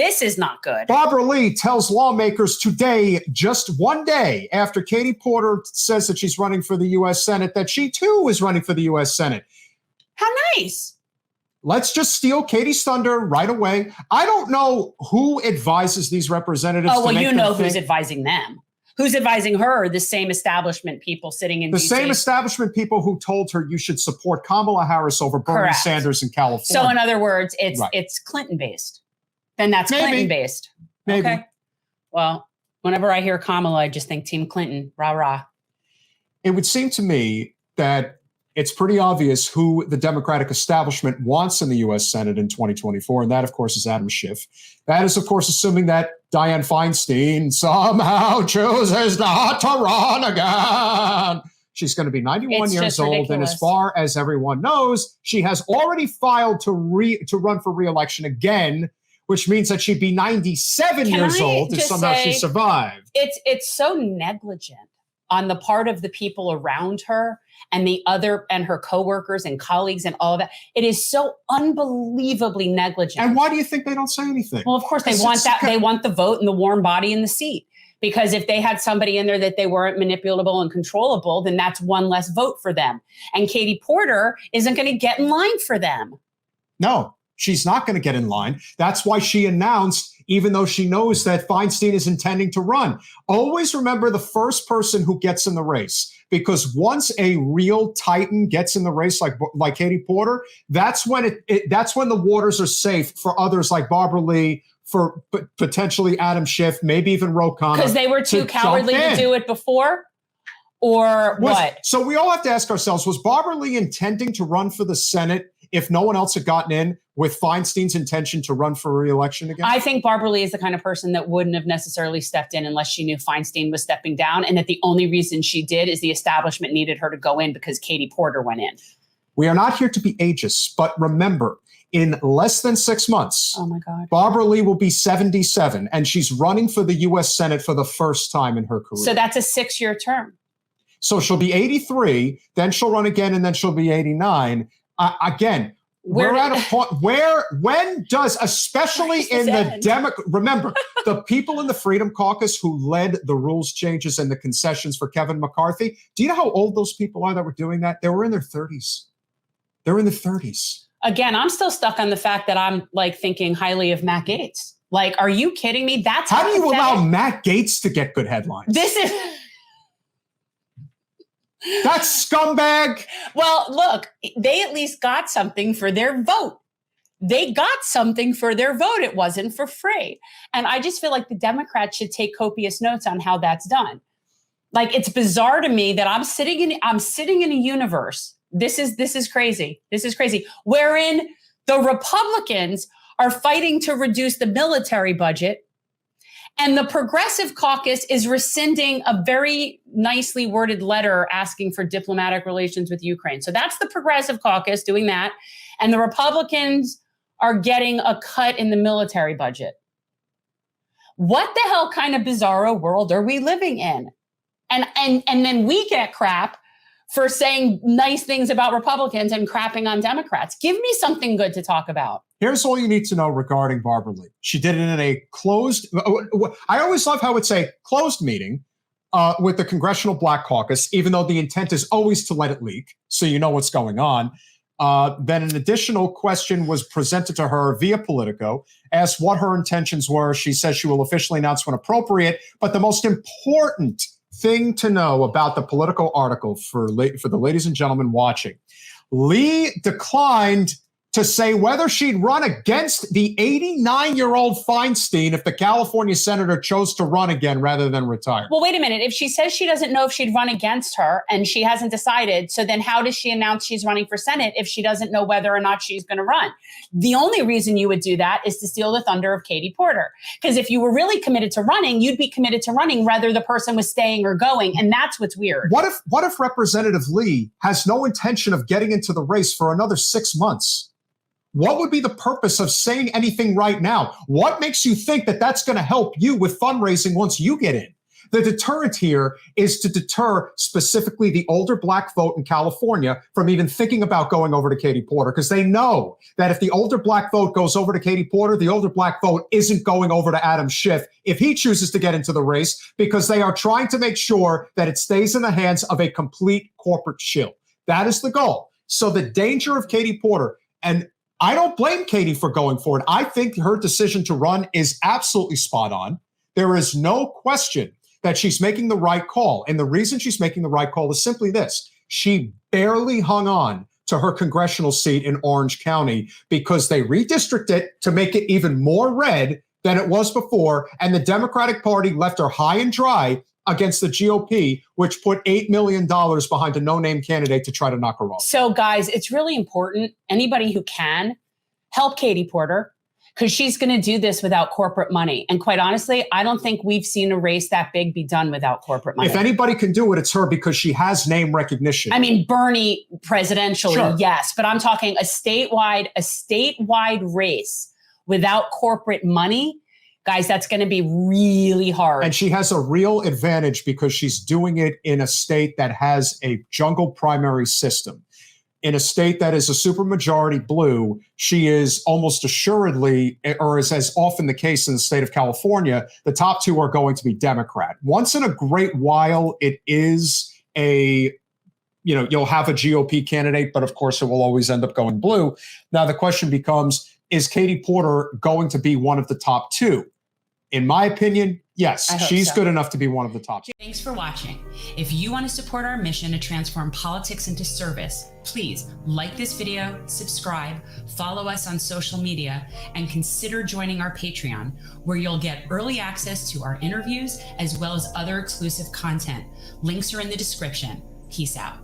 This is not good. Barbara Lee tells lawmakers today, just one day after Katie Porter says that she's running for the U.S. Senate, that she too is running for the U.S. Senate. How nice. Let's just steal Katie's thunder right away. I don't know who advises these representatives. Oh, well, you know who's advising them. Who's advising her? The same establishment people sitting in the DC. Same establishment people who told her you should support Kamala Harris over Bernie Correct. Sanders in California. So in other words, it's Clinton-based. Then that's Clinton-based. Maybe. Okay. Well, whenever I hear Kamala, I just think Team Clinton, rah, rah. It would seem to me that it's pretty obvious who the Democratic establishment wants in the U.S. Senate in 2024, and that, of course, is Adam Schiff. That is, of course, assuming that Dianne Feinstein somehow chooses not to run again. She's going to be 91 years old, ridiculous. And as far as everyone knows, she has already filed to run for re-election again, which means that she'd be 97 years old if somehow she survived. It's so negligent on the part of the people around her and her coworkers and colleagues and all of that. It is so unbelievably negligent. And why do you think they don't say anything? Well, of course they want that. They want the vote and the warm body in the seat. Because if they had somebody in there that they weren't manipulable and controllable, then that's one less vote for them. And Katie Porter isn't going to get in line for them. No, she's not going to get in line. That's why she announced, even though she knows that Feinstein is intending to run. Always remember the first person who gets in the race, because once a real titan gets in the race, like Katie Porter, that's when that's when the waters are safe for others like Barbara Lee, for potentially Adam Schiff, maybe even Ro Khanna. Because they were too cowardly to do it before? Or what? So we all have to ask ourselves, was Barbara Lee intending to run for the Senate if no one else had gotten in, with Feinstein's intention to run for re-election again? I think Barbara Lee is the kind of person that wouldn't have necessarily stepped in unless she knew Feinstein was stepping down, and that the only reason she did is the establishment needed her to go in because Katie Porter went in. We are not here to be ageist, but remember, in less than 6 months, oh my God, Barbara Lee will be 77, and she's running for the U.S. Senate for the first time in her career. So that's a 6-year term. So she'll be 83, then she'll run again, and then she'll be 89. Again, we're at a point where, when does, especially in the remember, the people in the Freedom Caucus who led the rules changes and the concessions for Kevin McCarthy, do you know how old those people are that were doing that? They were in their 30s. They're in their 30s. Again, I'm still stuck on the fact that I'm thinking highly of Matt Gaetz. Are you kidding me? That's how do you allow Matt Gaetz to get good headlines? This is that scumbag. Well, look, they at least got something for their vote. They got something for their vote. It wasn't for free. And I just feel like the Democrats should take copious notes on how that's done. It's bizarre to me that I'm sitting in a universe. This is crazy. This is crazy. Wherein the Republicans are fighting to reduce the military budget, and the Progressive Caucus is rescinding a very nicely worded letter asking for diplomatic relations with Ukraine. So that's the Progressive Caucus doing that. And the Republicans are getting a cut in the military budget. What the hell kind of bizarro world are we living in? And then we get crap for saying nice things about Republicans and crapping on Democrats. Give me something good to talk about. Here's all you need to know regarding Barbara Lee. She did it in a closed, I always love how it's a closed meeting with the Congressional Black Caucus, even though the intent is always to let it leak, so you know what's going on. Then an additional question was presented to her via Politico, asked what her intentions were. She says she will officially announce when appropriate, but the most important thing to know about the Politico article for the ladies and gentlemen watching, Lee declined to say whether she'd run against the 89-year-old Feinstein if the California senator chose to run again rather than retire. Well, wait a minute. If she says she doesn't know if she'd run against her and she hasn't decided, so then how does she announce she's running for Senate if she doesn't know whether or not she's going to run? The only reason you would do that is to steal the thunder of Katie Porter. Because if you were really committed to running, you'd be committed to running whether the person was staying or going. And that's what's weird. What if Representative Lee has no intention of getting into the race for another 6 months? What would be the purpose of saying anything right now? What makes you think that that's going to help you with fundraising once you get in? The deterrent here is to deter specifically the older black vote in California from even thinking about going over to Katie Porter, because they know that if the older black vote goes over to Katie Porter, the older black vote isn't going over to Adam Schiff if he chooses to get into the race, because they are trying to make sure that it stays in the hands of a complete corporate shill. That is the goal. So the danger of Katie Porter, and I don't blame Katie for going for it. I think her decision to run is absolutely spot on. There is no question that she's making the right call. And the reason she's making the right call is simply this. She barely hung on to her congressional seat in Orange County because they redistricted it to make it even more red than it was before. And the Democratic Party left her high and dry against the GOP, which put $8 million behind a no-name candidate to try to knock her off. So, guys, it's really important. Anybody who can, help Katie Porter, because she's going to do this without corporate money. And quite honestly, I don't think we've seen a race that big be done without corporate money. If anybody can do it, it's her, because she has name recognition. I mean, Bernie presidentially, Sure. yes, but I'm talking a statewide race without corporate money. Guys, that's going to be really hard. And she has a real advantage because she's doing it in a state that has a jungle primary system. In a state that is a supermajority blue, she is almost assuredly, or as often the case in the state of California, the top two are going to be Democrat. Once in a great while, it is you'll have a GOP candidate, but of course it will always end up going blue. Now the question becomes, is Katie Porter going to be one of the top two? In my opinion, yes, she's good enough to be one of the top two. Thanks for watching. If you want to support our mission to transform politics into service, please like this video, subscribe, follow us on social media, and consider joining our Patreon, where you'll get early access to our interviews as well as other exclusive content. Links are in the description. Peace out.